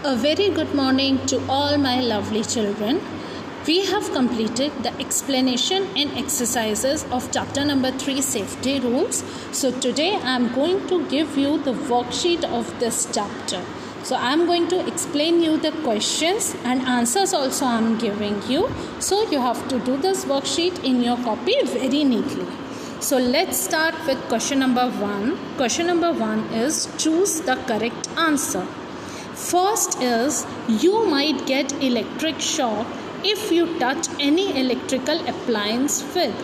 A very good morning to all my lovely children. We have completed the explanation and exercises of chapter number 3 safety rules. So today I am going to give you the worksheet of this chapter. So I am going to explain you the questions and answers also I am giving you. So you have to do this worksheet in your copy very neatly. So let's start with question number 1. Question number 1 is choose the correct answer. First is you might get electric shock if you touch any electrical appliance with.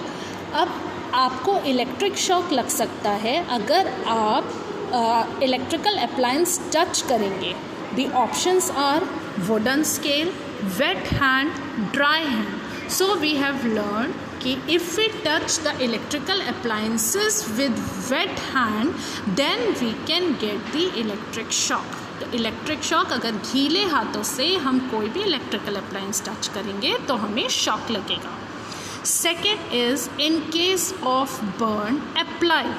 अब आपको electric shock लग सकता है अगर आप electrical appliance touch करेंगे. The options are wooden scale, wet hand, dry hand. So we have learned कि if we touch the electrical appliances with wet hand, then we can get the electric shock. तो electric shock अगर गीले हाथों से हम कोई भी electrical appliance touch करेंगे तो हमें शॉक लगेगा. Second is in case of burn apply.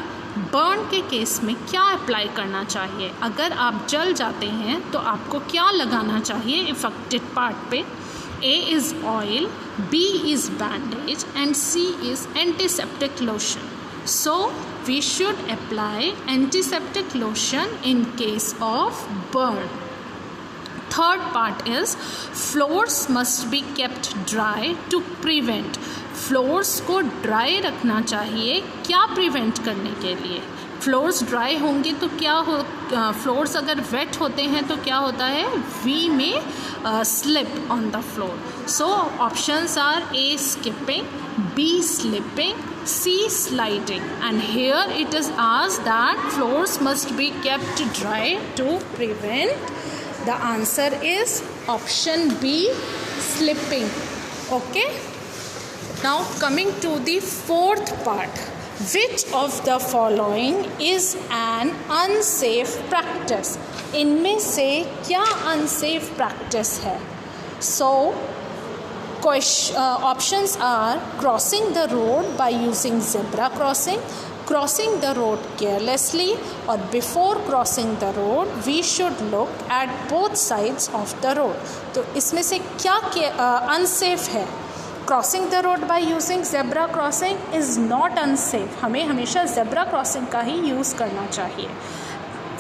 Burn के केस में क्या अप्लाई करना चाहिए? अगर आप जल जाते हैं तो आपको क्या लगाना चाहिए इफेक्टेड पार्ट पे? A is oil, B is bandage and C is antiseptic lotion. So we should apply antiseptic lotion in case of burn. Third part is floors must be kept dry to prevent. Floors को dry रखना चाहिए क्या prevent करने के लिए? Floors dry होंगे तो क्या हो, फ्लोर्स अगर वेट होते हैं तो क्या होता है? We may slip on the floor. So options are A skipping, B slipping, C sliding. And here it is asked that floors must be kept dry to prevent. The answer is option B, slipping. Okay. Now coming to the fourth part, which of the following is an unsafe practice? इनमें से क्या unsafe practice है? So options are crossing the road by using zebra crossing, crossing the road carelessly, or before crossing the road we should look at both sides of the road. तो इसमें से क्या unsafe है? Crossing the road by using zebra crossing is not unsafe. हमें हमेशा zebra crossing का ही use करना चाहिए.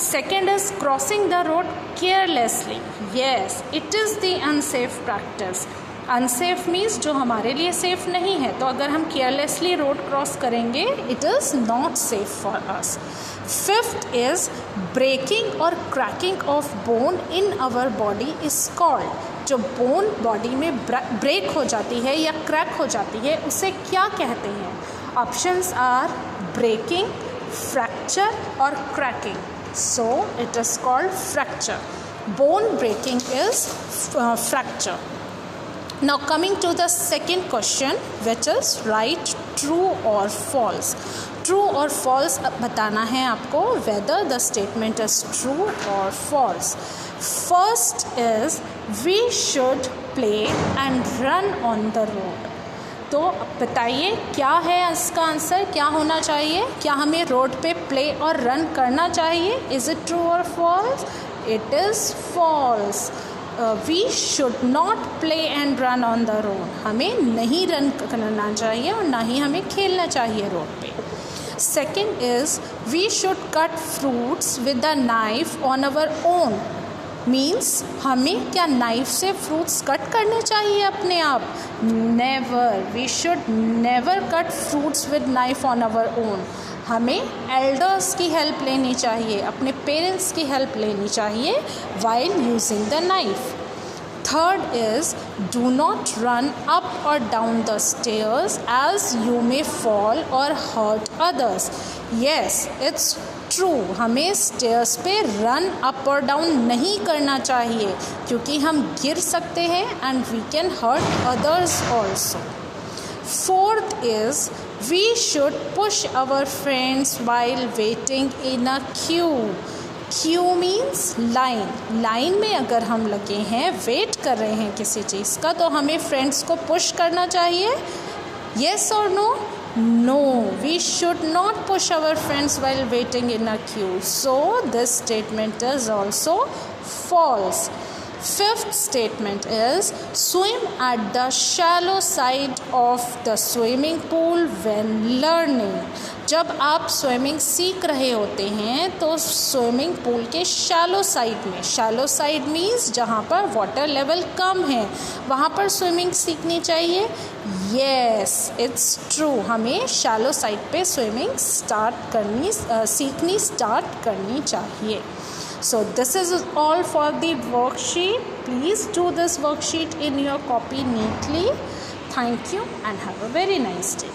Second is crossing the road carelessly. Yes, it is the unsafe practice. Unsafe means जो हमारे लिए सेफ़ नहीं है. तो अगर हम केयरलेसली रोड क्रॉस करेंगे it is not safe for us. Fifth is breaking और cracking of bone in our body is called. जो बोन बॉडी में ब्रेक हो जाती है या क्रैक हो जाती है उसे क्या कहते हैं? ऑप्शंस आर ब्रेकिंग, फ्रैक्चर और cracking. So it is called fracture. Bone breaking is fracture. Now coming to the second question, which is write true or false. True or false बताना है आपको whether the statement is true or false. First is we should play and run on the road. तो बताइए क्या है इसका answer, क्या होना चाहिए? क्या हमें रोड पे प्ले और रन करना चाहिए? Is it true or false? It is false. We should not play and run on the road. हमें नहीं रन करना चाहिए और ना ही हमें खेलना चाहिए रोड पे. Second is we should cut fruits with a knife on our own. Means हमें क्या नाइफ से फ्रूट्स कट करने चाहिए अपने आप? Never. We should never cut fruits with knife on our own. हमें एल्डर्स की हेल्प लेनी चाहिए, अपने पेरेंट्स की हेल्प लेनी चाहिए while using the knife. Third is do not run up और down the stairs as you may fall और hurt others. Yes, it's true. हमें स्टेयर्स पे रन अप और डाउन नहीं करना चाहिए क्योंकि हम गिर सकते हैं and we can hurt others also. Fourth is we should push our friends while waiting in a queue. Queue means line. Line में अगर हम लगे हैं, वेट कर रहे हैं किसी चीज़ का, तो हमें फ्रेंड्स को पुश करना चाहिए. Yes or no? No, we should not push our friends while waiting in a queue. So this statement is also false. Fifth statement is swim at the shallow side of the swimming pool when learning. जब आप swimming सीख रहे होते हैं तो swimming pool के shallow side में, shallow side means जहाँ पर वाटर लेवल कम है, वहाँ पर स्विमिंग सीखनी चाहिए. Yes, it's true. हमें शैलो साइड पे स्विमिंग सीखनी स्टार्ट करनी चाहिए. So this is all for the worksheet. Please do this worksheet in your copy neatly. Thank you and have a very nice day.